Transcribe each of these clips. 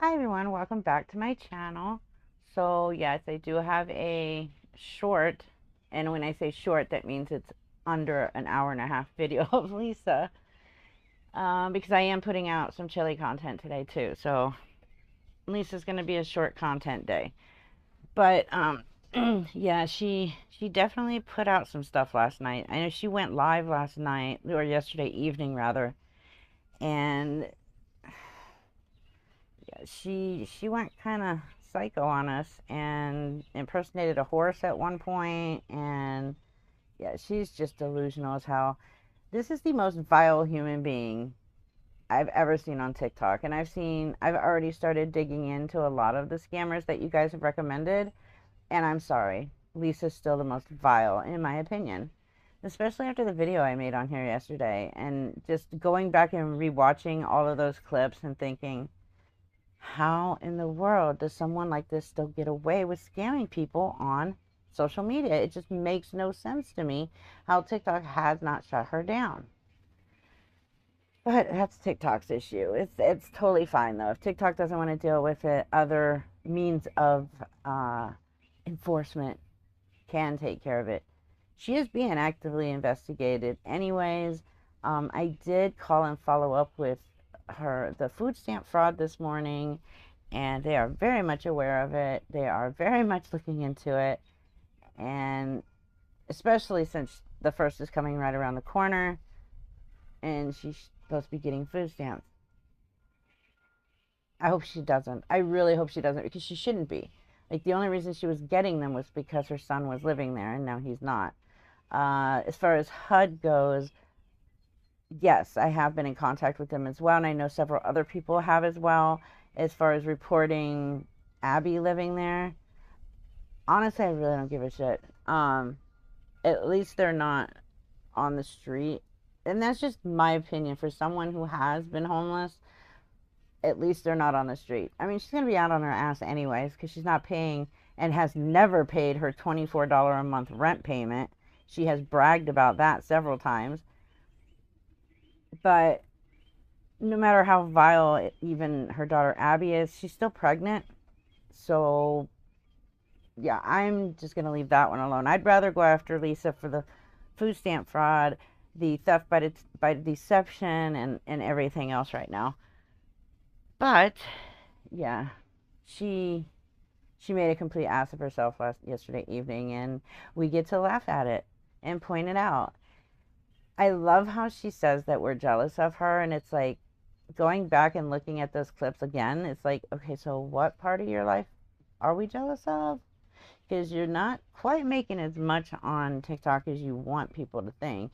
Hi everyone, welcome back to my channel. So yes, I do have a short, and when I say short, that means it's under an hour and a half video of Lisa, because I am putting out some chili content today too. So Lisa's going to be a short content day. But yeah, she definitely put out some stuff last night. I know she went live last night, or yesterday evening rather, and yeah, she went kind of psycho on us and impersonated a horse at one point, and yeah, she's just delusional as hell. This is the most vile human being I've ever seen on TikTok, and I've already started digging into a lot of the scammers that you guys have recommended, and I'm sorry, Lisa's still the most vile in my opinion. Especially after the video I made on here yesterday, and just going back and rewatching all of those clips and thinking, how in the world does someone like this still get away with scamming people on social media? It just makes no sense to me how TikTok has not shut her down. But that's TikTok's issue. It's totally fine though. If TikTok doesn't want to deal with it, other means of uh, enforcement can take care of it. She is being actively investigated anyways. I did call and follow up with the food stamp fraud this morning, and they are very much aware of it. They are very much looking into it, and especially since the first is coming right around the corner, and she's supposed to be getting food stamps. I hope she doesn't. I really hope she doesn't, because she shouldn't be. Like, the only reason she was getting them was because her son was living there, and now he's not. As far as HUD goes, yes, I have been in contact with them as well, and I know several other people have as well. As far as reporting Abby living there, honestly, I really don't give a shit. At least they're not on the street, and that's just my opinion. For someone who has been homeless, at least they're not on the street. I mean, she's gonna be out on her ass anyways because she's not paying and has never paid her $24 a month rent payment. She has bragged about that several times. But no matter how vile even her daughter Abby is, she's still pregnant. So yeah, I'm just gonna leave that one alone. I'd rather go after Lisa for the food stamp fraud, the theft by deception, and everything else right now. But yeah, she she made a complete ass of herself yesterday evening, and we get to laugh at it and point it out. I love how she says that we're jealous of her, and it's like, going back and looking at those clips again, it's like, okay, so what part of your life are we jealous of? Because you're not quite making as much on TikTok as you want people to think.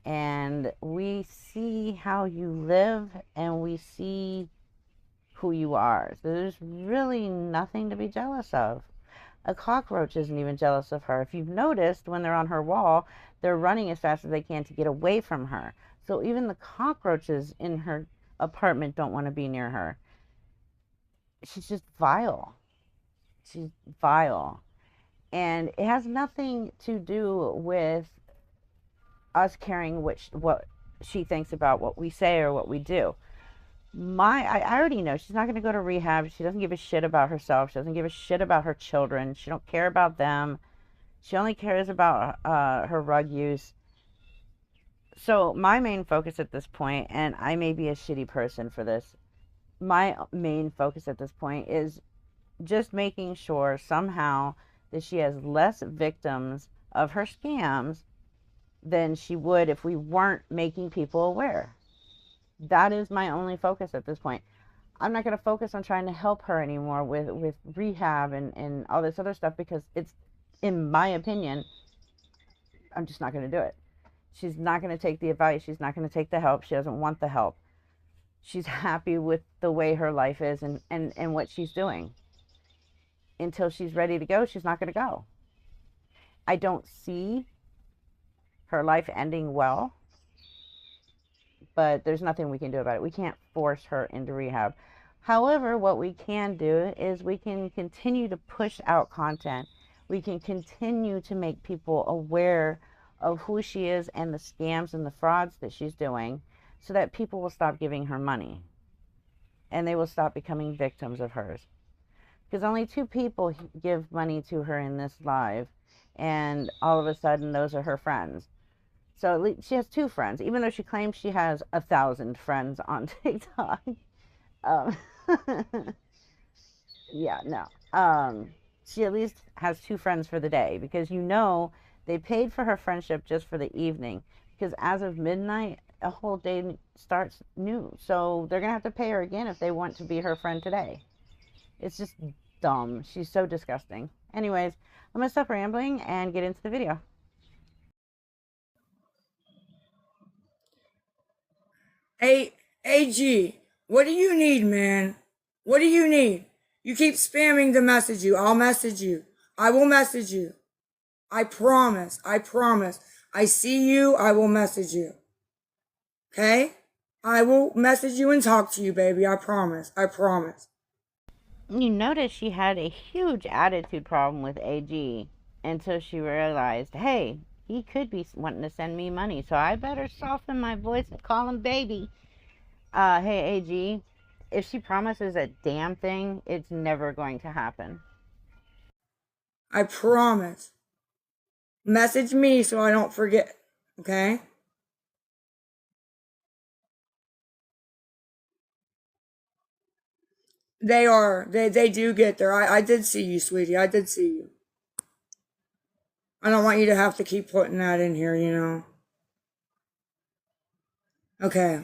And we see how you live, and we see who you are. So there's really nothing to be jealous of. A cockroach isn't even jealous of her. If you've noticed, when they're on her wall, they're running as fast as they can to get away from her. So even the cockroaches in her apartment don't want to be near her. She's just vile. She's vile. And it has nothing to do with us caring what she thinks about what we say or what we do. I already know she's not going to go to rehab. She doesn't give a shit about herself. She doesn't give a shit about her children. She don't care about them. She only cares about her rug use. So my main focus at this point, and I may be a shitty person for this, my main focus at this point is just making sure somehow that she has less victims of her scams than she would if we weren't making people aware. That is my only focus at this point. I'm not going to focus on trying to help her anymore with rehab and all this other stuff, because it's, in my opinion, I'm just not going to do it. She's not going to take the advice. She's not going to take the help. She doesn't want the help. She's happy with the way her life is, and what she's doing. Until she's ready to go, she's not going to go. I don't see her life ending well, but there's nothing we can do about it. We can't force her into rehab. However, what we can do is we can continue to push out content. We can continue to make people aware of who she is and the scams and the frauds that she's doing, so that people will stop giving her money. and they will stop becoming victims of hers. Because only two people give money to her in this live, and all of a sudden those are her friends. So at least she has two friends, even though she claims she has 1,000 friends on TikTok. Um, yeah, no. She at least has two friends for the day, because they paid for her friendship just for the evening. Because as of midnight, a whole day starts new. So they're gonna have to pay her again if they want to be her friend today. It's just dumb. She's so disgusting. Anyways, I'm gonna stop rambling and get into the video. Hey, AG, what do you need, man? What do you need? You keep spamming to message you. I'll message you. I will message you. I promise. I promise. I see you. I will message you. Okay? I will message you and talk to you, baby. I promise. I promise. You notice she had a huge attitude problem with AG until she realized, hey, he could be wanting to send me money, so I better soften my voice and call him baby. Hey, AG, if she promises a damn thing, it's never going to happen. I promise. Message me so I don't forget. Okay? They are. They do get there. I did see you, sweetie. I did see you. I don't want you to have to keep putting that in here, you know. Okay.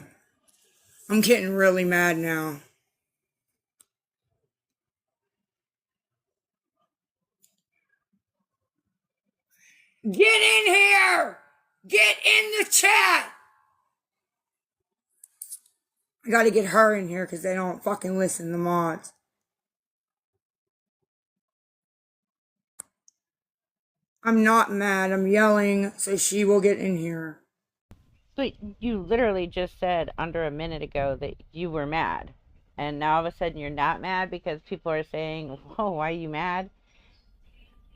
I'm getting really mad now. Get in here! Get in the chat! I gotta get her in here because they don't fucking listen, the mods. I'm not mad. I'm yelling so she will get in here. But you literally just said under a minute ago that you were mad. And now all of a sudden you're not mad because people are saying, whoa, why are you mad?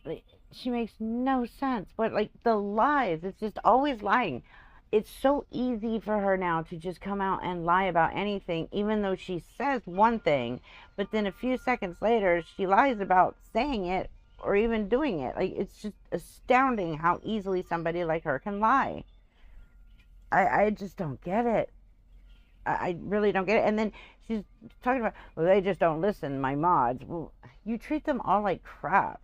Like, she makes no sense. But like the lies, it's just always lying. It's so easy for her now to just come out and lie about anything, even though she says one thing, but then a few seconds later she lies about saying it or even doing it. Like, it's just astounding how easily somebody like her can lie. I just don't get it. I really don't get it. And then she's talking about, well, they just don't listen, my mods. Well, you treat them all like crap.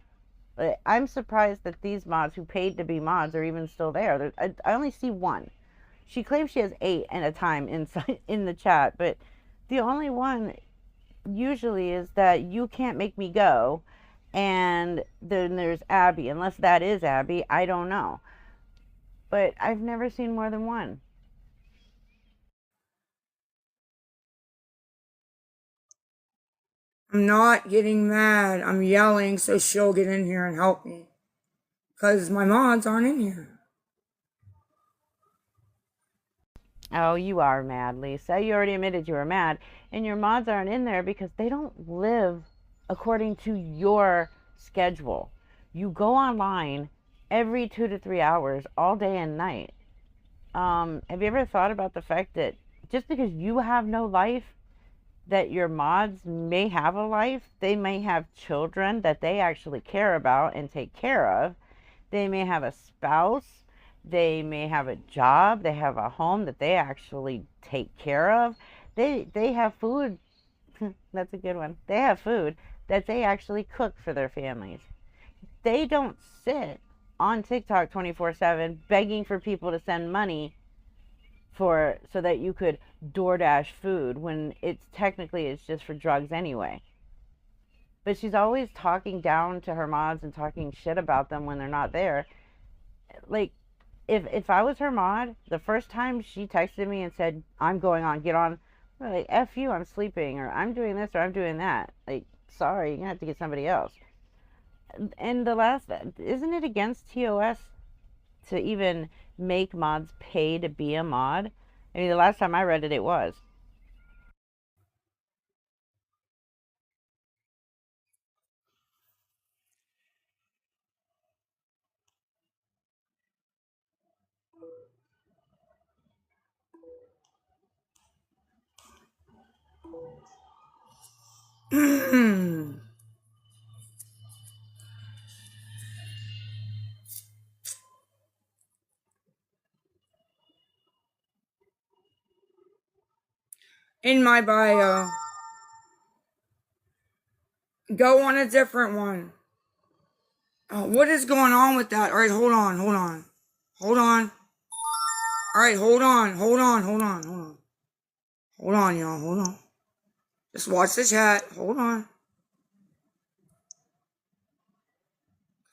I'm surprised that these mods who paid to be mods are even still there. I only see one. She claims she has 8 at a time inside in the chat, but the only one usually is that you can't make me go, and then there's Abby. Unless that is Abby, I don't know. But I've never seen more than one. I'm not getting mad. I'm yelling so she'll get in here and help me. Because my mods aren't in here. Oh, you are mad, Lisa. You already admitted you were mad. And your mods aren't in there because they don't live according to your schedule. You go online every 2 to 3 hours, all day and night. Have you ever thought about the fact that just because you have no life, that your mods may have a life? They may have children that they actually care about and take care of. They may have a spouse. They may have a job. They have a home that they actually take care of. They have food. That's a good one. They have food that they actually cook for their families. They don't sit on TikTok 24/7 begging for people to send money for so that you could DoorDash food when it's just for drugs anyway. But she's always talking down to her mods and talking shit about them when they're not there. Like, if I was her mod, the first time she texted me and said, I'm going on, get on, I'm like, F you, I'm sleeping, or I'm doing this, or I'm doing that. Like, sorry, you're gonna have to get somebody else. And the last, isn't it against TOS to even make mods pay to be a mod? I mean, the last time I read it, it was. In my bio. Go on a different one. Oh, what is going on with that? All right, hold on, hold on. Hold on. All right, hold on, hold on, hold on, hold on. Hold on, y'all, hold on. Just watch the chat. Hold on.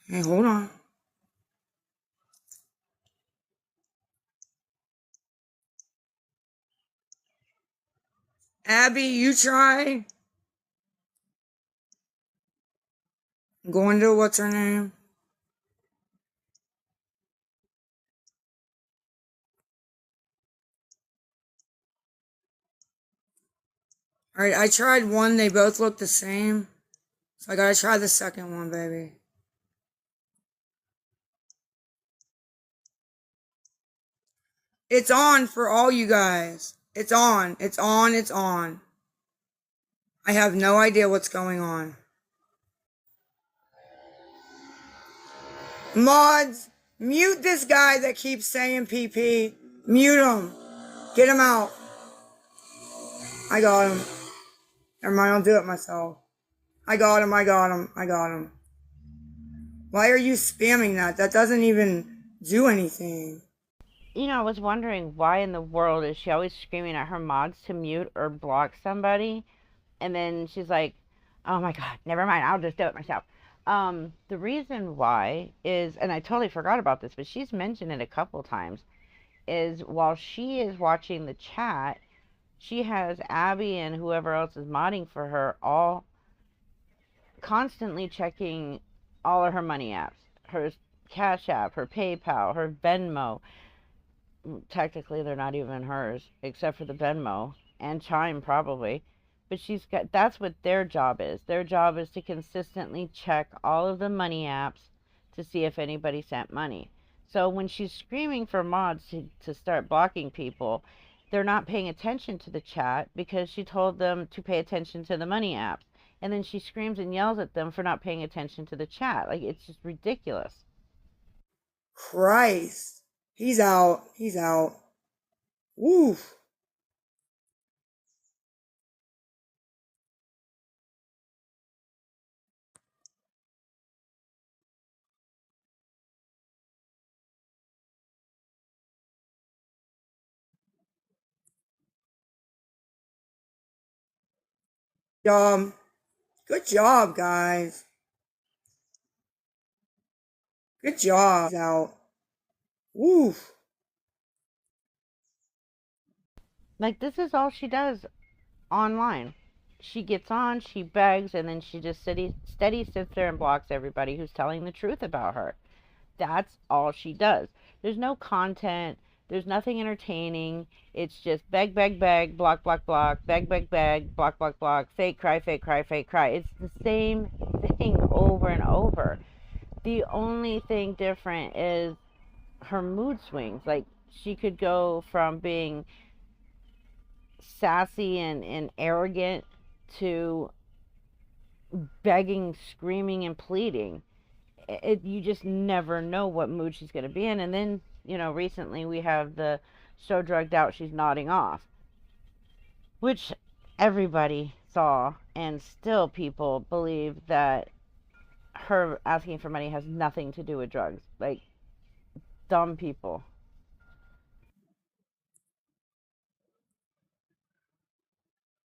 Hey, hold on. Abby, you try. Going to what's her name? All right, I tried one. They both look the same. So I gotta try the second one, baby. It's on for all you guys. It's on. It's on. It's on. I have no idea what's going on. Mods, mute this guy that keeps saying PP. Mute him. Get him out. I got him. Never mind, I'll do it myself. I got him. I got him. I got him. Why are you spamming that? That doesn't even do anything. I was wondering why in the world is she always screaming at her mods to mute or block somebody, and then she's like, "Oh my god, never mind, I'll just do it myself." The reason why is, and I totally forgot about this, but she's mentioned it a couple times, is while she is watching the chat, she has Abby and whoever else is modding for her all constantly checking all of her money apps, her Cash App, her PayPal, her Venmo. Technically they're not even hers except for the Venmo and Chime probably. But she's got, that's what their job is. Their job is to consistently check all of the money apps to see if anybody sent money. So when she's screaming for mods to start blocking people, they're not paying attention to the chat because she told them to pay attention to the money apps. And then she screams and yells at them for not paying attention to the chat. Like, it's just ridiculous. Christ. He's out. He's out. Woof. Um, good job, guys. Good job. He's out. Woof. Like, this is all she does online. She gets on, she begs, and then she just steady sits there and blocks everybody who's telling the truth about her. That's all she does. There's no content. There's nothing entertaining. It's just beg, beg, beg, block, block, block, beg, beg, beg, block, block, block, fake cry, fake cry, fake cry. It's the same thing over and over. The only thing different is her mood swings. Like, she could go from being sassy and arrogant to begging, screaming, and pleading. You just never know what mood she's going to be in. And then, recently we have the so drugged out she's nodding off, which everybody saw, and still people believe that her asking for money has nothing to do with drugs. Like, dumb people.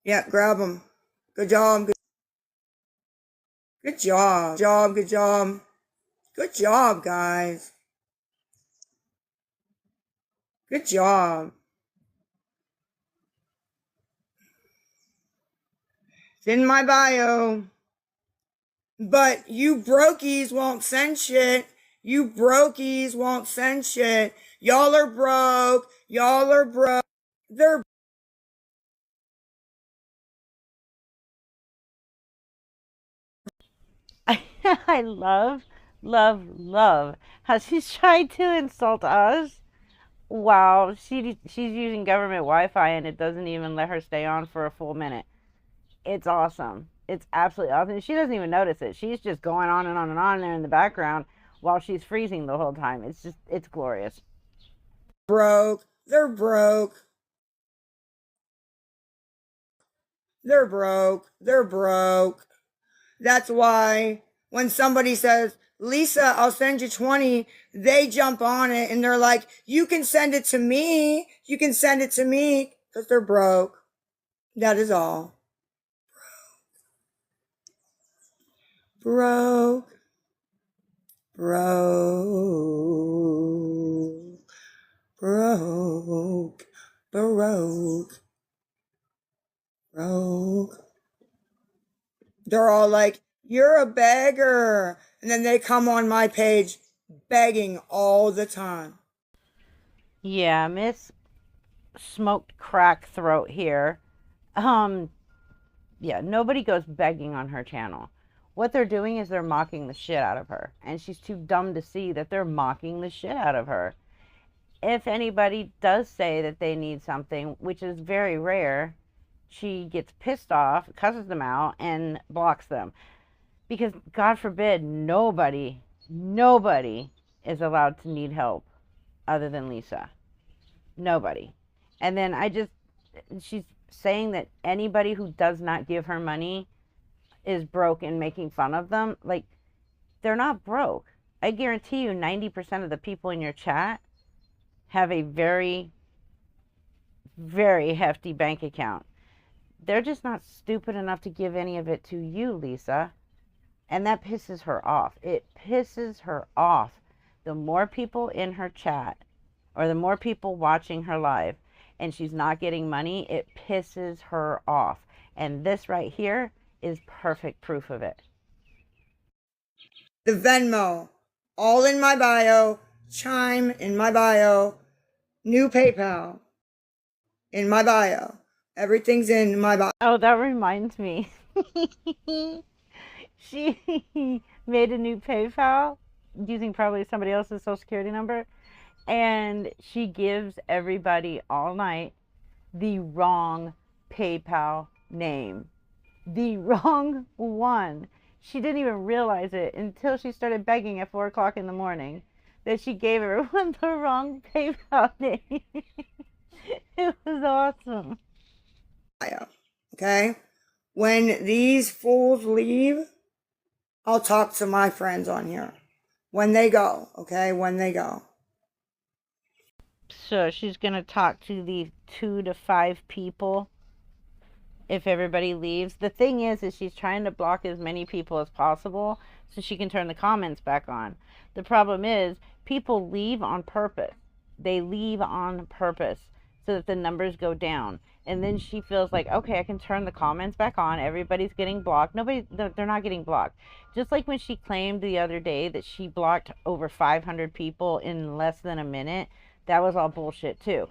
Yeah, grab him. Good job. Good job. Good job. Good job. Good job, guys. Good job. It's in my bio. But you brokies won't send shit. You brokies won't send shit. Y'all are broke. Y'all are broke. They're I love, love, love how she's trying to insult us. Wow, she's using government Wi-Fi and it doesn't even let her stay on for a full minute. It's awesome. It's absolutely awesome. She doesn't even notice it. She's just going on and on and on there in the background while she's freezing the whole time. It's glorious. Broke. They're broke. They're broke. They're broke. That's why when somebody says, Lisa, I'll send you 20, they jump on it and they're like, you can send it to me. You can send it to me because they're broke. That is all. Broke. Broke. Broke. Broke. Broke. They're all like, you're a beggar. And then they come on my page begging all the time. Yeah, Miss Smoked Crack Throat here. Um, yeah, nobody goes begging on her channel. What they're doing is they're mocking the shit out of her. And she's too dumb to see that they're mocking the shit out of her. If anybody does say that they need something, which is very rare, she gets pissed off, cusses them out, and blocks them. Because, God forbid, nobody is allowed to need help other than Lisa. Nobody. And then she's saying that anybody who does not give her money is broke and making fun of them. Like, they're not broke. I guarantee you 90% of the people in your chat have a very, very hefty bank account. They're just not stupid enough to give any of it to you, Lisa. And that pisses her off. It pisses her off. The more people in her chat or the more people watching her live and she's not getting money, it pisses her off. And this right here is perfect proof of it. The Venmo, all in my bio. Chime in my bio. New PayPal in my bio. Everything's in my bio. Oh, that reminds me. She made a new PayPal using probably somebody else's social security number, and she gives everybody all night the wrong PayPal name. The wrong one. She didn't even realize it until she started begging at 4 o'clock in the morning that she gave everyone the wrong PayPal name. It was awesome. Okay? When these fools leave, I'll talk to my friends on here. When they go, okay? When they go. So she's going to talk to the 2 to 5 people if everybody leaves. The thing is she's trying to block as many people as possible so she can turn the comments back on. The problem is people leave on purpose. They leave on purpose so that the numbers go down. And then she feels like, okay, I can turn the comments back on. Everybody's getting blocked. They're not getting blocked. Just like when she claimed the other day that she blocked over 500 people in less than a minute. That was all bullshit too.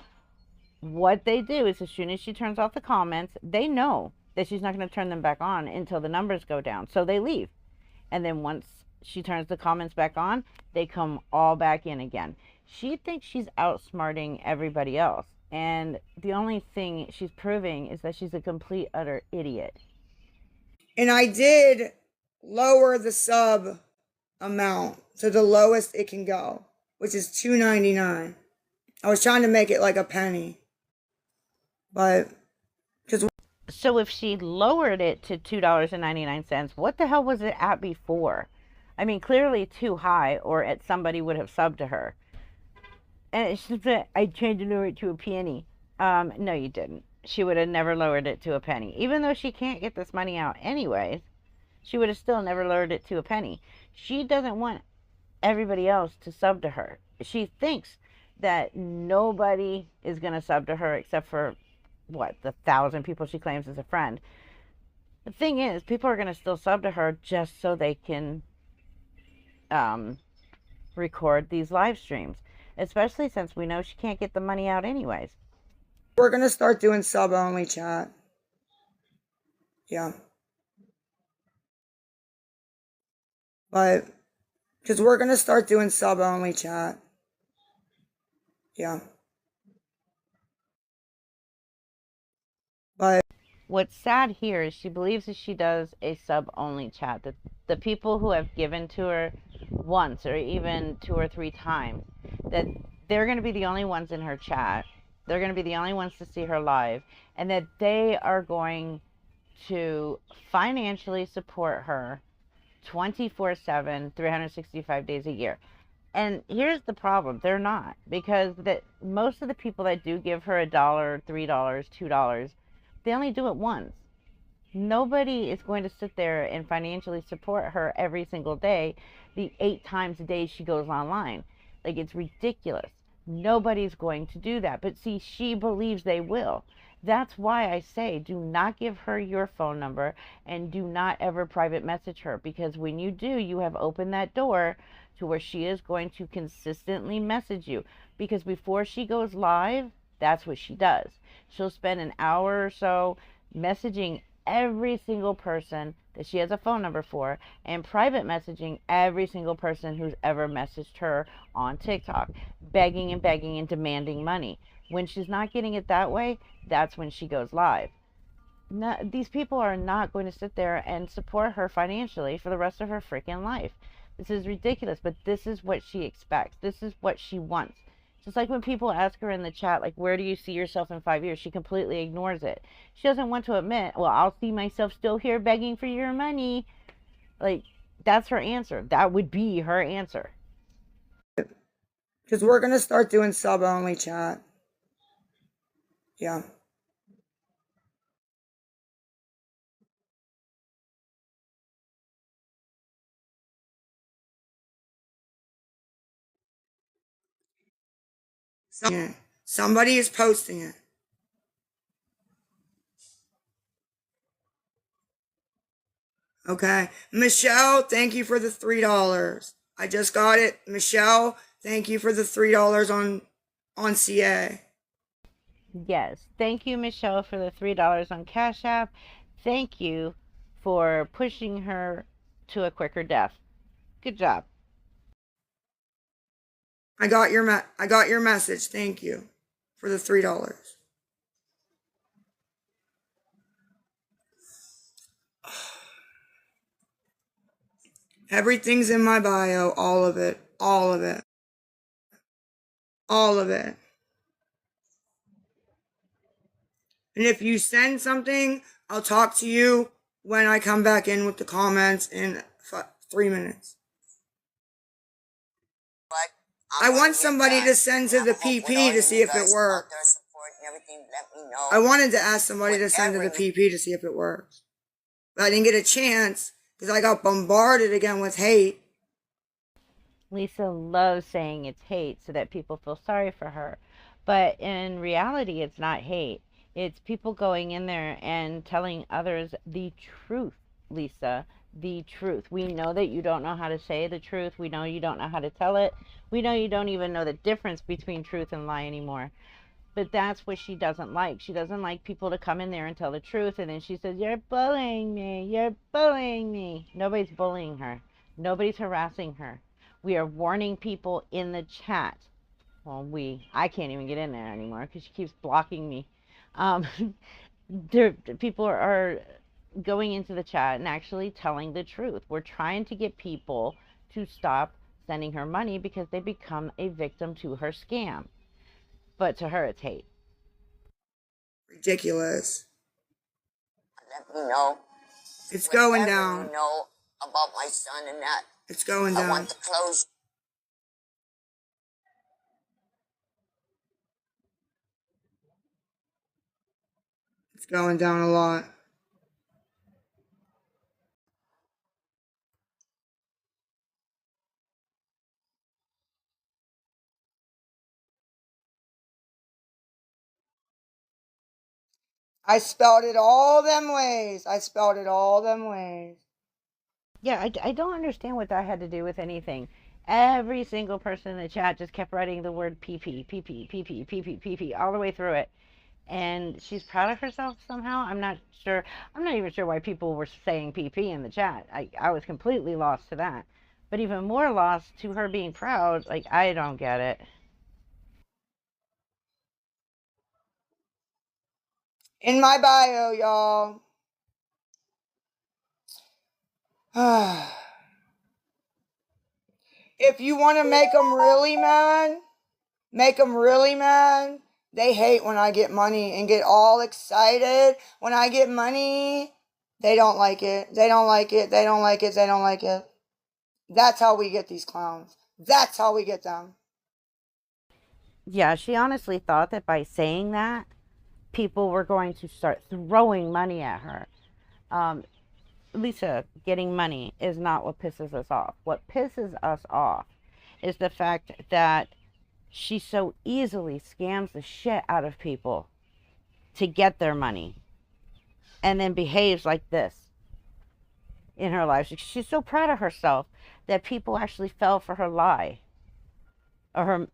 What they do is as soon as she turns off the comments, they know that she's not going to turn them back on until the numbers go down. So they leave. And then once she turns the comments back on, they come all back in again. She thinks she's outsmarting everybody else. And the only thing she's proving is that she's a complete, utter idiot. And I did lower the sub amount to the lowest it can go, which is $2.99. I was trying to make it like a penny. But so if she lowered it to $2.99, what the hell was it at before? I mean, clearly too high, or somebody would have subbed to her. And she said, I tried to lower it to a penny. No, you didn't. She would have never lowered it to a penny. Even though she can't get this money out anyways, she would have still never lowered it to a penny. She doesn't want everybody else to sub to her. She thinks that nobody is going to sub to her except for, the 1,000 people she claims as a friend. The thing is, people are going to still sub to her just so they can record these live streams. Especially since we know she can't get the money out anyways. We're going to start doing sub-only chat. Yeah. But, because we're going to start doing sub-only chat. Yeah. But What's sad here is she believes that she does a sub only chat, that the people who have given to her once or even two or three times, that they're going to be the only ones in her chat, they're going to be the only ones to see her live, and that they are going to financially support her 24/7, 365 days a year. And here's the problem, they're not, because that most of the people that do give her $1, $3, $2, they only do it once. Nobody is going to sit there and financially support her every single day, the 8 times a day she goes online. Like, it's ridiculous. Nobody's going to do that. But see, she believes they will. That's why I say do not give her your phone number and do not ever private message her, because when you do, you have opened that door to where she is going to consistently message you. Because before she goes live, that's what she does. She'll spend an hour or so messaging every single person that she has a phone number for and private messaging every single person who's ever messaged her on TikTok, begging and begging and demanding money. When she's not getting it that way, that's when she goes live. No, these people are not going to sit there and support her financially for the rest of her freaking life. This is ridiculous, but this is what she expects. This is what she wants. Just like when people ask her in the chat, like, where do you see yourself in 5 years? She completely ignores it. She doesn't want to admit, well, I'll see myself still here begging for your money. Like, that's her answer. That would be her answer. Because we're going to start doing sub only chat. Yeah. Somebody is posting it. Okay. Michelle, thank you for the $3. I just got it. Michelle, thank you for the $3 on CA. Yes. Thank you, Michelle, for the $3 on Cash App. Thank you for pushing her to a quicker death. Good job. I got your message. Thank you for the $3. Everything's in my bio, all of it, all of it, all of it. And if you send something, I'll talk to you when I come back in with the comments in 3 minutes. I want somebody to send to the PP to see if it works. I wanted to ask somebody to send to the PP to see if it works. But I didn't get a chance because I got bombarded again with hate. Lisa loves saying it's hate so that people feel sorry for her. But in reality, it's not hate. It's people going in there and telling others the truth, Lisa. The truth. We know that you don't know how to say the truth. We know you don't know how to tell it. We know you don't even know the difference between truth and lie anymore. But that's what she doesn't like. She doesn't like people to come in there and tell the truth. And then she says, you're bullying me. You're bullying me. Nobody's bullying her. Nobody's harassing her. We are warning people in the chat. Well, I can't even get in there anymore because she keeps blocking me. Um, people are going into the chat and actually telling the truth. We're trying to get people to stop sending her money because they become a victim to her scam. But to her, it's hate. Ridiculous. Let me know. It's going down. You know about my son and that. It's going down. I want the closure. It's going down a lot. I spelled it all them ways. I spelled it all them ways. Yeah, I don't understand what that had to do with anything. Every single person in the chat just kept writing the word PP, PP, PP, PP, PP all the way through it. And she's proud of herself somehow. I'm not sure. I'm not even sure why people were saying PP in the chat. I was completely lost to that. But even more lost to her being proud. Like, I don't get it. In my bio, y'all. If you want to make them really mad, make them really mad. They hate when I get money and get all excited. When I get money, they don't like it. They don't like it. They don't like it. They don't like it. That's how we get these clowns. That's how we get them. Yeah, she honestly thought that by saying that, people were going to start throwing money at her. Lisa, getting money is not what pisses us off. What pisses us off is the fact that she so easily scams the shit out of people to get their money and then behaves like this in her life. She's so proud of herself that people actually fell for her lie or her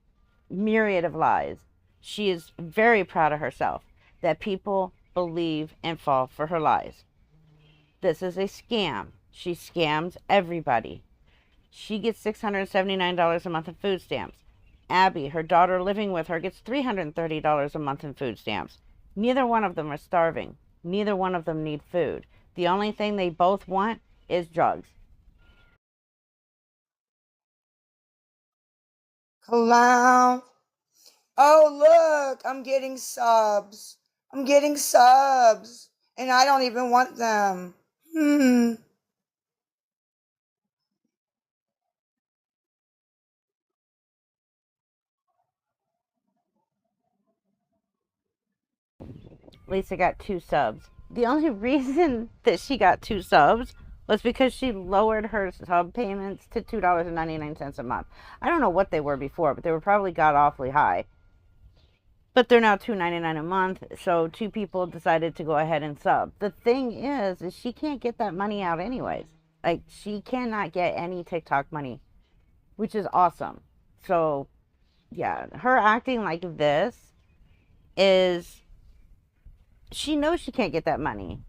myriad of lies. She is very proud of herself that people believe and fall for her lies. This is a scam. She scams everybody. She gets $679 a month in food stamps. Abby, her daughter living with her, gets $330 a month in food stamps. Neither one of them are starving. Neither one of them need food. The only thing they both want is drugs. Clown. Oh, look, I'm getting subs. I'm getting subs. And I don't even want them. Lisa got 2 subs. The only reason that she got 2 subs was because she lowered her sub payments to $2.99 a month. I don't know what they were before, but they were probably god awfully high. But they're now $2.99 a month, so 2 people decided to go ahead and sub. The thing is she can't get that money out anyways. Like, she cannot get any TikTok money, which is awesome. So, yeah, her acting like this is, she knows she can't get that money.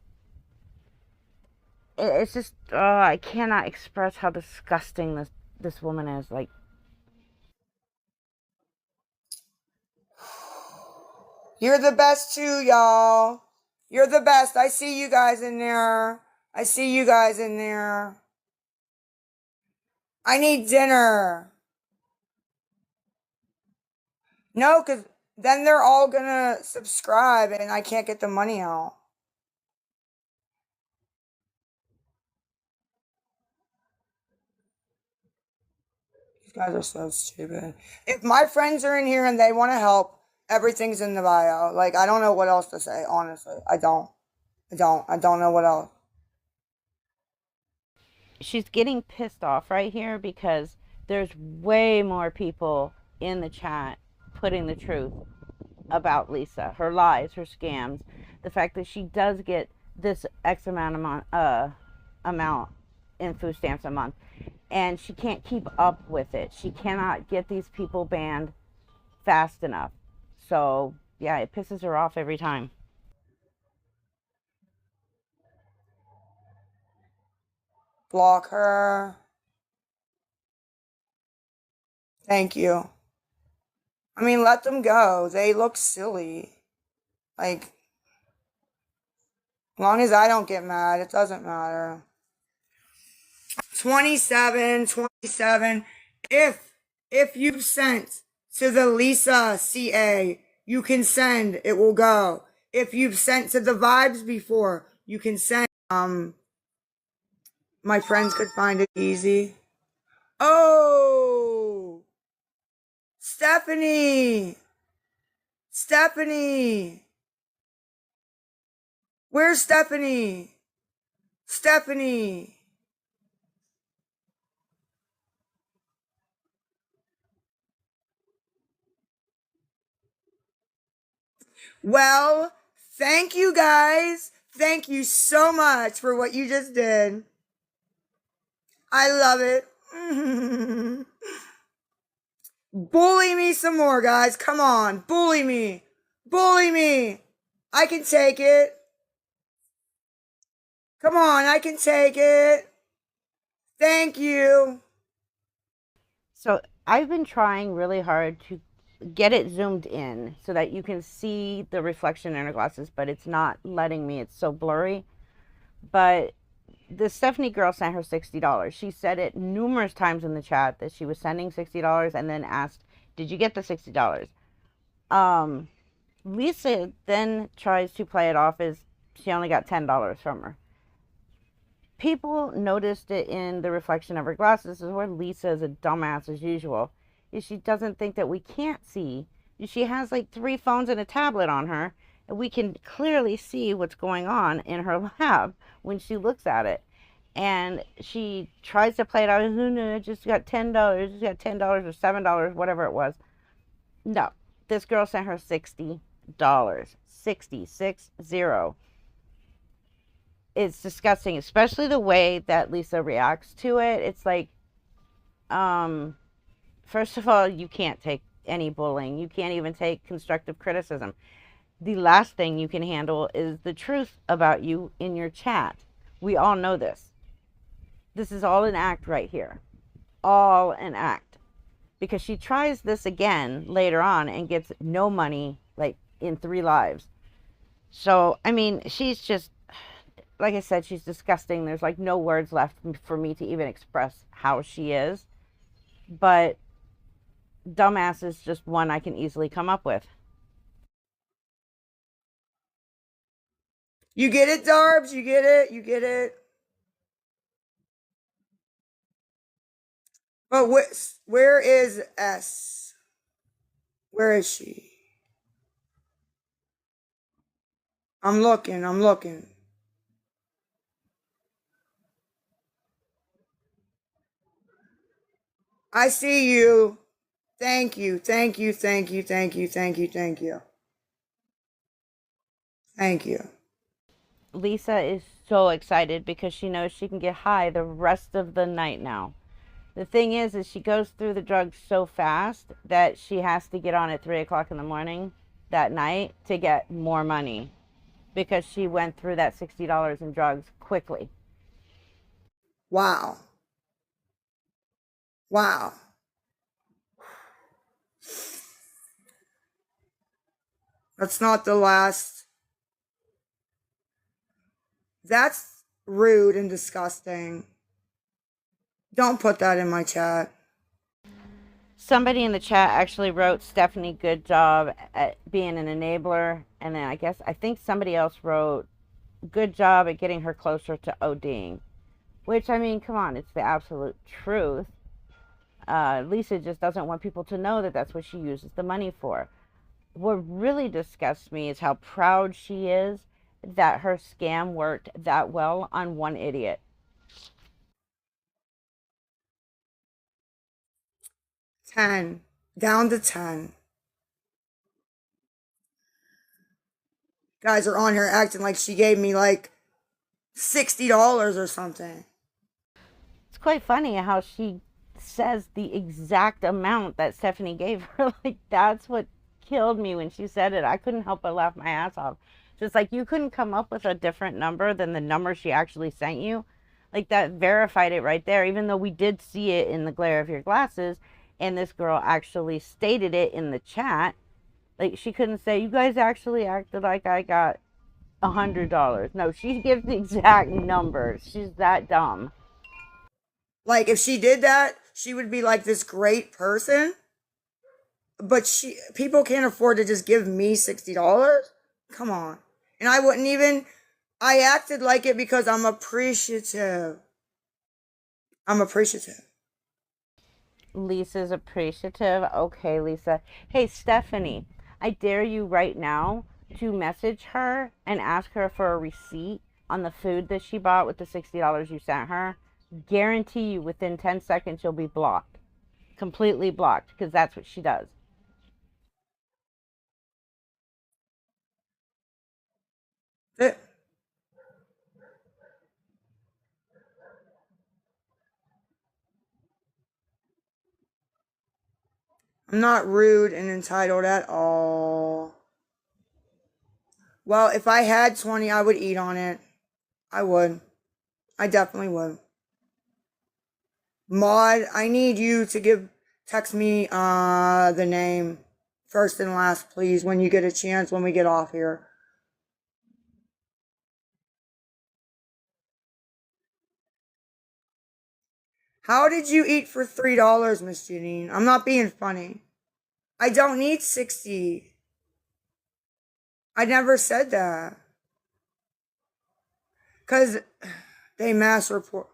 It's just, I cannot express how disgusting this woman is. Like, You're the best too, y'all. You're the best. I see you guys in there. I see you guys in there. I need dinner. No, because then they're all gonna subscribe and I can't get the money out. These guys are so stupid. If my friends are in here and they want to help, everything's in the bio. Like, I don't know what else to say, honestly. I don't. I don't know what else. she's getting pissed off right here because there's way more people in the chat putting the truth about Lisa, her lies, her scams, the fact that she does get this X amount in food stamps a month, and she can't keep up with it. She cannot get these people banned fast enough. So yeah, it pisses her off every time. Block her. Thank you. I mean, let them go. They look silly. Like, as long as I don't get mad, it doesn't matter. 27. If you've sent to the Lisa CA, you can send. It will go. If you've sent to the Vibes before, you can send. My friends could find it easy. Oh, Stephanie. Stephanie. Where's Stephanie? Stephanie. Well, thank you guys. Thank you so much for what you just did. I love it. Bully me some more, guys. Come on. Bully me. Bully me. I can take it. Come on. I can take it. Thank you. So I've been trying really hard to get it zoomed in so that you can see the reflection in her glasses, but it's not letting me. It's so blurry. But the Stephanie girl sent her $60. She said it numerous times in the chat that she was sending $60 and then asked, "Did you get the $60?" Lisa then tries to play it off as she only got $10 from her. People noticed it in the reflection of her glasses. This is where Lisa is a dumbass as usual. Is she doesn't think that we can't see. She has like 3 phones and a tablet on her, and we can clearly see what's going on in her lab when she looks at it. And she tries to play it out. No, no, I just got $10. Just got $10 or $7, whatever it was. No, this girl sent her $60. 60. It's disgusting, especially the way that Lisa reacts to it. It's like, first of all, you can't take any bullying. You can't even take constructive criticism. The last thing you can handle is the truth about you in your chat. We all know this. This is all an act right here. All an act. Because she tries this again later on and gets no money, like in 3 lives. So, I mean, she's just, like I said, she's disgusting. There's like no words left for me to even express how she is. But dumbass is just one I can easily come up with. You get it, Darbs? You get it? You get it? But where is S? Where is she? I'm looking. I'm looking. I see you. Thank you. Thank you. Thank you. Thank you. Thank you. Thank you. Thank you. Lisa is so excited because she knows she can get high the rest of the night now. The thing is she goes through the drugs so fast that she has to get on at 3 o'clock in the morning that night to get more money because she went through that $60 in drugs quickly. Wow. Wow. That's not the last. That's rude and disgusting. Don't put that in my chat. Somebody in the chat actually wrote, "Stephanie, good job at being an enabler." And then I think somebody else wrote, "Good job at getting her closer to ODing." Which, I mean, come on, it's the absolute truth. Lisa just doesn't want people to know that that's what she uses the money for. What really disgusts me is how proud she is that her scam worked that well on one idiot. 10. Down to 10. Guys are on her acting like she gave me like $60 or something. It's quite funny how she says the exact amount that Stephanie gave her. Like, that's what killed me when she said it. I couldn't help but laugh my ass off. Just like, you couldn't come up with a different number than the number she actually sent you. Like, that verified it right there, even though we did see it in the glare of your glasses, and this girl actually stated it in the chat. Like, she couldn't say, "You guys actually acted like I got $100. No, she gives the exact numbers. She's that dumb. Like, if she did that, she would be like this great person. But people can't afford to just give me $60. Come on. And I wouldn't even, I acted like it because I'm appreciative. I'm appreciative. Lisa's appreciative. Okay, Lisa. Hey, Stephanie, I dare you right now to message her and ask her for a receipt on the food that she bought with the $60 you sent her. Guarantee you within 10 seconds you'll be blocked. Completely blocked, because that's what she does. I'm not rude and entitled at all. Well, if I had 20, I would eat on it. I would. I definitely would. Maud, I need you to text me the name first and last, please, when you get a chance, when we get off here. How did you eat for $3, Miss Janine? I'm not being funny. I don't need 60. I never said that. Because they mass report.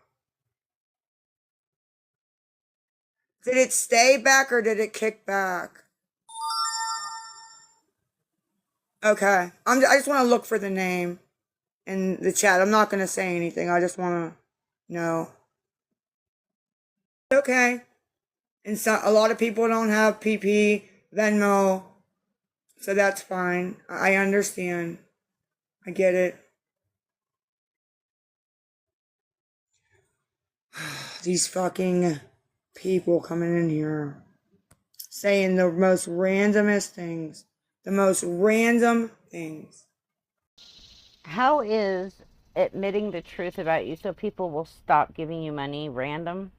Did it stay back or did it kick back? Okay. I just want to look for the name in the chat. I'm not going to say anything. I just want to know. Okay. And so a lot of people don't have PP, Venmo, so that's fine. I understand. I get it. These fucking people coming in here saying the most randomest things. The most random things. How is admitting the truth about you so people will stop giving you money random?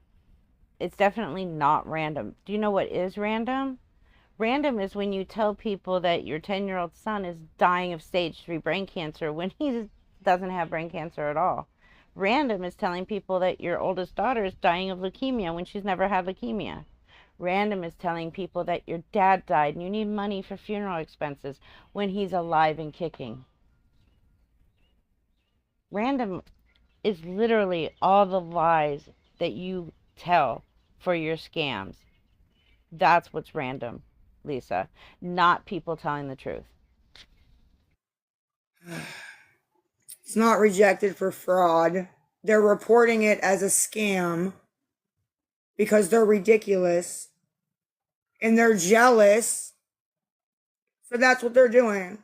It's definitely not random. Do you know what is random? Random is when you tell people that your 10-year-old son is dying of stage 3 brain cancer when he doesn't have brain cancer at all. Random is telling people that your oldest daughter is dying of leukemia when she's never had leukemia. Random is telling people that your dad died and you need money for funeral expenses when he's alive and kicking. Random is literally all the lies that you tell for your scams. That's what's random, Lisa, not people telling the truth. It's not rejected for fraud. They're reporting it as a scam because they're ridiculous and they're jealous. So that's what they're doing.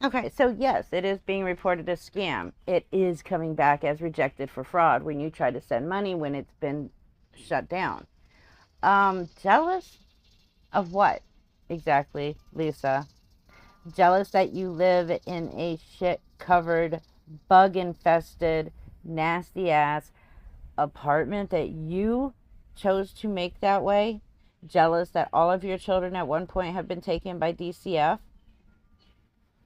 Okay, so yes, it is being reported as scam. It is coming back as rejected for fraud when you try to send money when it's been shut down. Jealous of what exactly, Lisa? Jealous that you live in a shit covered, bug infested, nasty ass apartment that you chose to make that way? Jealous that all of your children at one point have been taken by DCF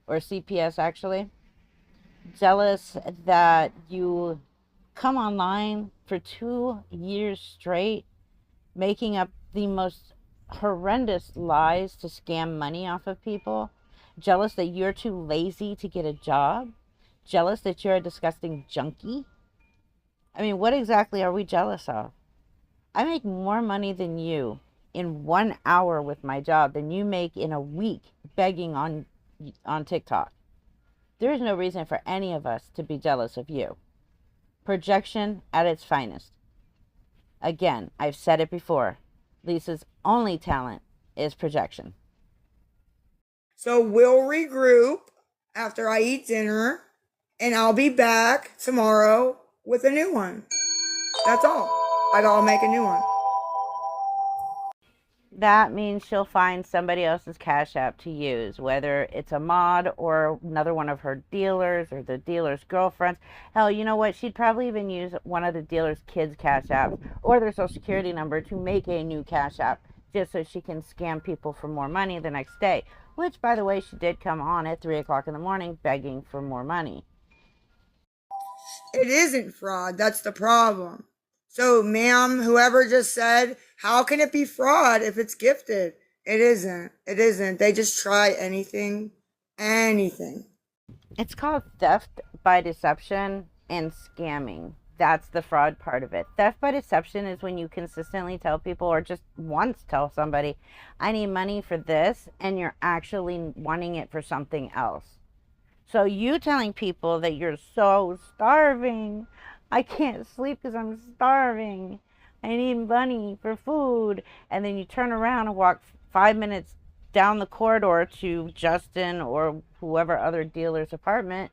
or CPS actually? Jealous that you come online for 2 years straight making up the most horrendous lies to scam money off of people? Jealous that you're too lazy to get a job? Jealous that you're a disgusting junkie? I mean, what exactly are we jealous of? I make more money than you in 1 hour with my job than you make in a week begging on TikTok. There is no reason for any of us to be jealous of you. Projection at its finest. Again, I've said it before. Lisa's only talent is projection. So we'll regroup after I eat dinner and I'll be back tomorrow with a new one. That's all. I'll make a new one. That means she'll find somebody else's Cash App to use, whether it's a mod or another one of her dealers or the dealer's girlfriends. Hell, you know what? She'd probably even use one of the dealer's kids' Cash Apps or their social security number to make a new Cash App just so she can scam people for more money the next day. Which, by the way, she did come on at 3 o'clock in the morning begging for more money. It isn't fraud. That's the problem. So, ma'am, whoever just said, how can it be fraud if it's gifted? It isn't. It isn't. They just try anything. Anything. It's called theft by deception and scamming. That's the fraud part of it. Theft by deception is when you consistently tell people or just once tell somebody, I need money for this, and you're actually wanting it for something else. So you telling people that you're so starving, I can't sleep because I'm starving, I need money for food, and then you turn around and walk 5 minutes down the corridor to Justin or whoever other dealer's apartment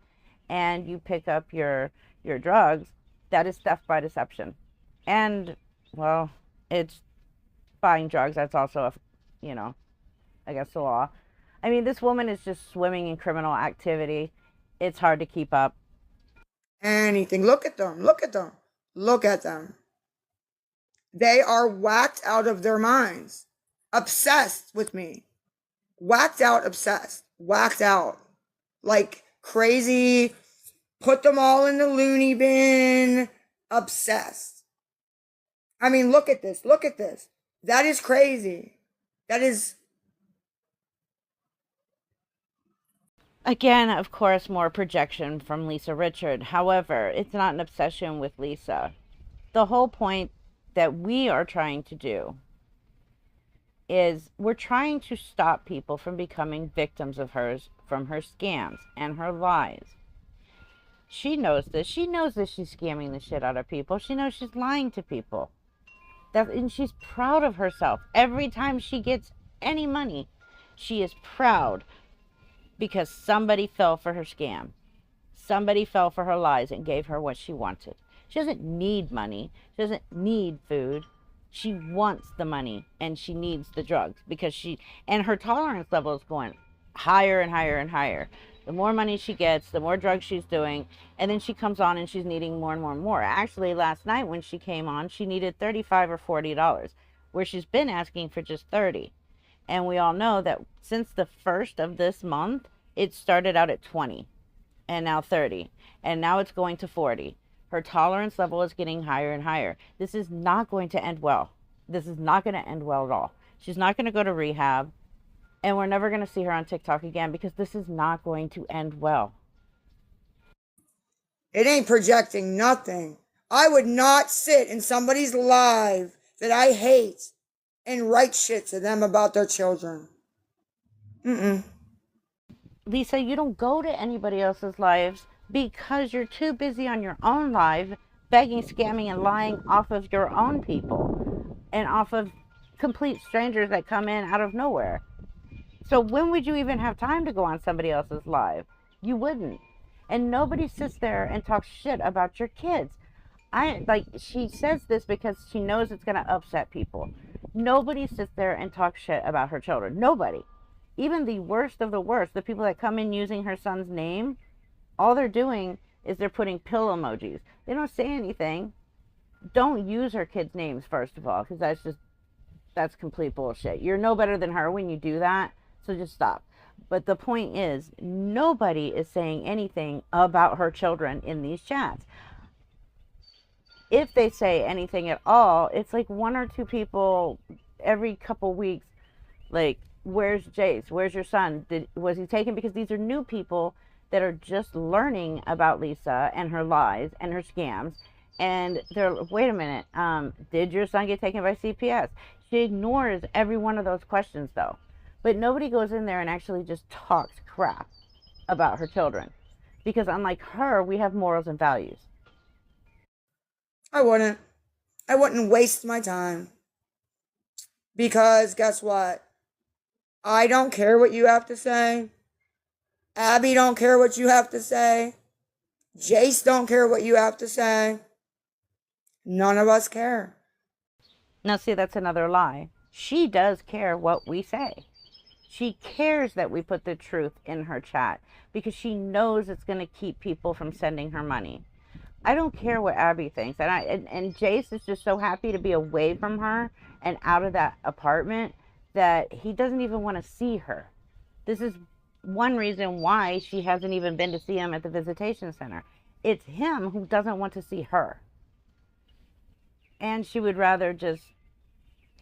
and you pick up your drugs. That is theft by deception. And well, it's buying drugs. That's also I guess the law. I mean, this woman is just swimming in criminal activity. It's hard to keep up. Anything. Look at them. Look at them. Look at them. They are whacked out of their minds. Obsessed with me. whacked out, obsessed, whacked out, like crazy, put them all in the loony bin, obsessed. I mean, look at this, look at this. That is crazy. That is, Again, of course, more projection from Lisa Richard. However, it's not an obsession with Lisa. The whole point that we are trying to do is we're trying to stop people from becoming victims of hers from her scams and her lies. She knows this. She knows that she's scamming the shit out of people. She knows she's lying to people. And she's proud of herself. Every time she gets any money, she is proud because somebody fell for her scam. Somebody fell for her lies and gave her what she wanted. She doesn't need money. She doesn't need food. She wants the money and she needs the drugs because and her tolerance level is going higher and higher and higher. The more money she gets, the more drugs she's doing. And then she comes on and she's needing more and more and more. Actually, last night when she came on, she needed $35 or $40, where she's been asking for just 30. And we all know that since the first of this month, it started out at 20 and now 30. And now it's going to 40. Her tolerance level is getting higher and higher. This is not going to end well. This is not going to end well at all. She's not going to go to rehab. And we're never going to see her on TikTok again because this is not going to end well. it ain't projecting nothing. I would not sit in somebody's live that I hate and write shit to them about their children. Lisa, you don't go to anybody else's lives because you're too busy on your own live begging, scamming, and lying off of your own people and off of complete strangers that come in out of nowhere. So when would you even have time to go on somebody else's live? You wouldn't. And nobody sits there and talks shit about your kids. She says this because she knows it's going to upset people. Nobody sits there and talks shit about her children. Nobody. Even the worst of the worst, the people that come in using her son's name, all they're doing is they're putting pill emojis. They don't say anything. Don't use her kids' names, first of all, because that's complete bullshit. You're no better than her when you do that. So just stop. But the point is, nobody is saying anything about her children in these chats. If they say anything at all, it's like one or two people every couple weeks, like, where's Jace? Where's your son? Was he taken? Because these are new people that are just learning about Lisa and her lies and her scams. And they're, wait a minute, did your son get taken by CPS? She ignores every one of those questions, though. But nobody goes in there and actually just talks crap about her children. Because unlike her, we have morals and values. I wouldn't. I wouldn't waste my time. Because guess what? I don't care what you have to say. Abby don't care what you have to say. Jace don't care what you have to say. None of us care. Now, see, that's another lie. She does care what we say. She cares that we put the truth in her chat because she knows it's going to keep people from sending her money. I don't care what Abby thinks. And Jace is just so happy to be away from her and out of that apartment that he doesn't even want to see her. This is one reason why she hasn't even been to see him at the visitation center. It's him who doesn't want to see her. And she would rather just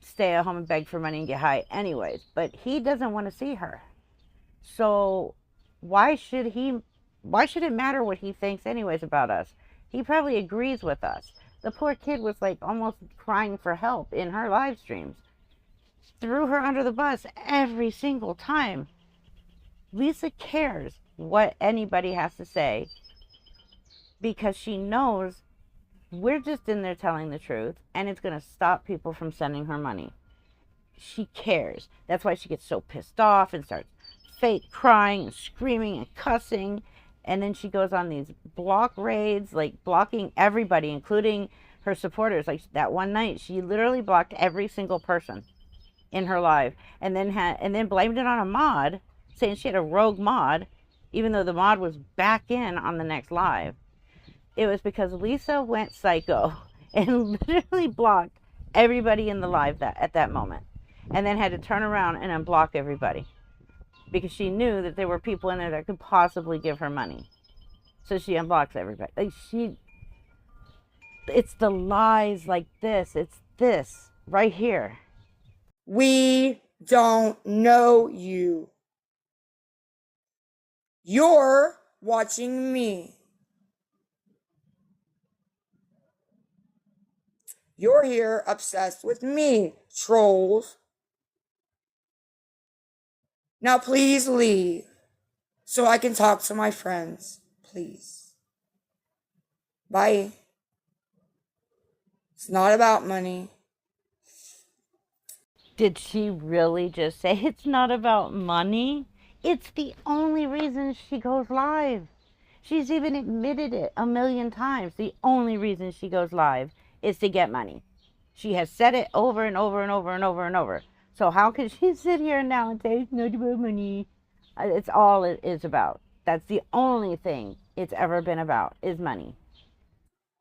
stay at home and beg for money and get high anyways. But he doesn't want to see her. So why should it matter what he thinks anyways about us? He probably agrees with us. The poor kid was like almost crying for help in her live streams. Threw her under the bus every single time. Lisa cares what anybody has to say because she knows we're just in there telling the truth and it's going to stop people from sending her money. She cares. That's why she gets so pissed off and starts fake crying and screaming and cussing. And then she goes on these block raids, like blocking everybody, including her supporters. Like that one night, she literally blocked every single person in her live, and then blamed it on a mod, saying she had a rogue mod, even though the mod was back in on the next live. It was because Lisa went psycho and literally blocked everybody in the live at that moment, and then had to turn around and unblock everybody. because she knew that there were people in there that could possibly give her money. So she unblocks everybody. Like it's the lies like this. It's this right here. We don't know you. You're watching me. You're here obsessed with me, trolls. Now please leave so I can talk to my friends. Please. Bye. It's not about money. Did she really just say it's not about money? It's the only reason she goes live. She's even admitted it a million times. The only reason she goes live is to get money. She has said it over and over and over and over and over. So how can she sit here now and say it's not about money? It's all it is about. That's the only thing it's ever been about is money.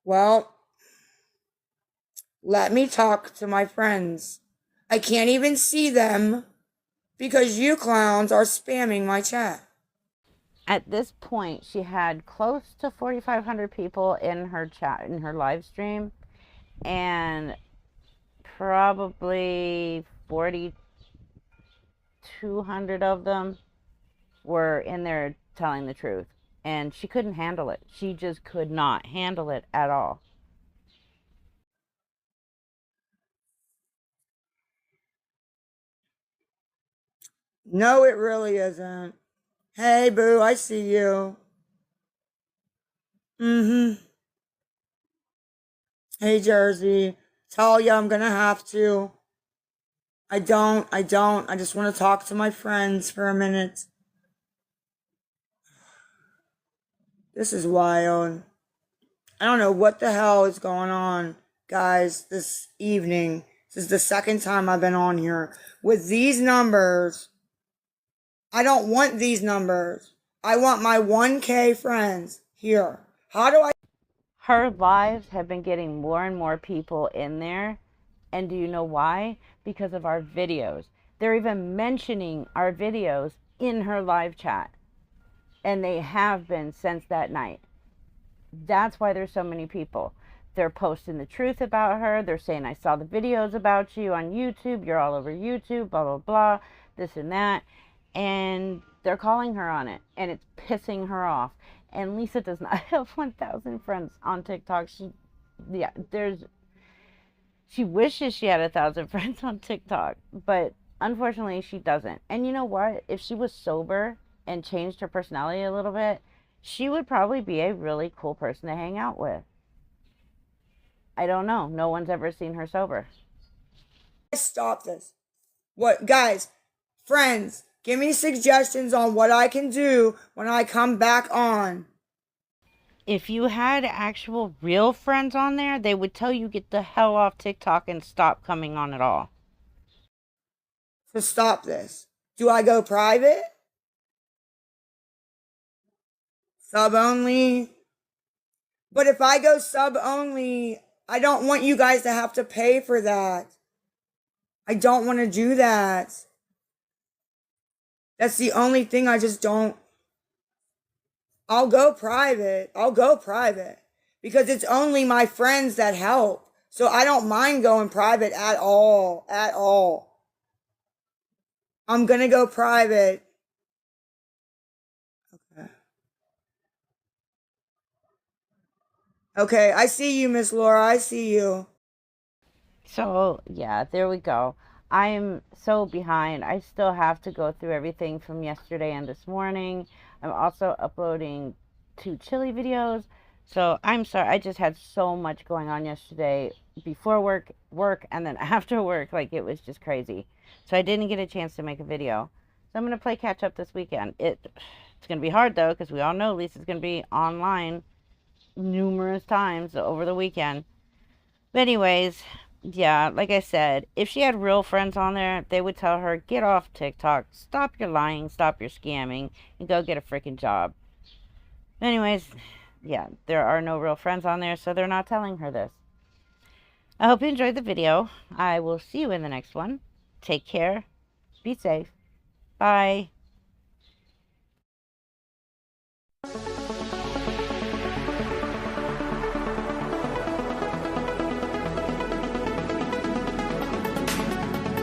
Well, let me talk to my friends. I can't even see them because you clowns are spamming my chat. At this point, she had close to 4,500 people in her chat, in her live stream, and probably 4,200 of them were in there telling the truth. And she couldn't handle it. She just could not handle it at all. No, it really isn't. Hey, boo, I see you. Hey, Jersey. Tell ya I'm gonna have to. I don't. I just want to talk to my friends for a minute. This is wild. I don't know what the hell is going on, guys, this evening. This is the second time I've been on here. With these numbers, I don't want these numbers. I want my 1K friends here. How do I? Her lives have been getting more and more people in there. And do you know why? Because of our videos. They're even mentioning our videos in her live chat. And they have been since that night. That's why there's so many people. They're posting the truth about her. They're saying, I saw the videos about you on YouTube. You're all over YouTube, blah, blah, blah, this and that. And they're calling her on it. And it's pissing her off. And Lisa does not have 1,000 friends on TikTok. She wishes she had 1,000 friends on TikTok. But unfortunately, she doesn't. And you know what? If she was sober and changed her personality a little bit, she would probably be a really cool person to hang out with. I don't know. No one's ever seen her sober. Stop this. What, guys, friends, give me suggestions on what I can do when I come back on. If you had actual real friends on there, they would tell you get the hell off TikTok and stop coming on at all. So stop this. Do I go private? Sub only? But if I go sub only, I don't want you guys to have to pay for that. I don't want to do that. That's the only thing I just don't. I'll go private. Because it's only my friends that help. So I don't mind going private at all. At all. I'm gonna go private. Okay. Okay, I see you, Miss Laura. I see you. So, yeah, there we go. I'm so behind. I still have to go through everything from yesterday and this morning. I'm also uploading 2 chili videos. So, I'm sorry. I just had so much going on yesterday before work, and then after work. Like, it was just crazy. So, I didn't get a chance to make a video. So, I'm going to play catch up this weekend. It's going to be hard, though, because we all know Lisa's going to be online numerous times over the weekend. But anyways, yeah, like I said, if she had real friends on there, they would tell her, get off TikTok, stop your lying, stop your scamming, and go get a freaking job. Anyways, yeah, there are no real friends on there, so they're not telling her this. I hope you enjoyed the video. I will see you in the next one. Take care. Be safe. Bye.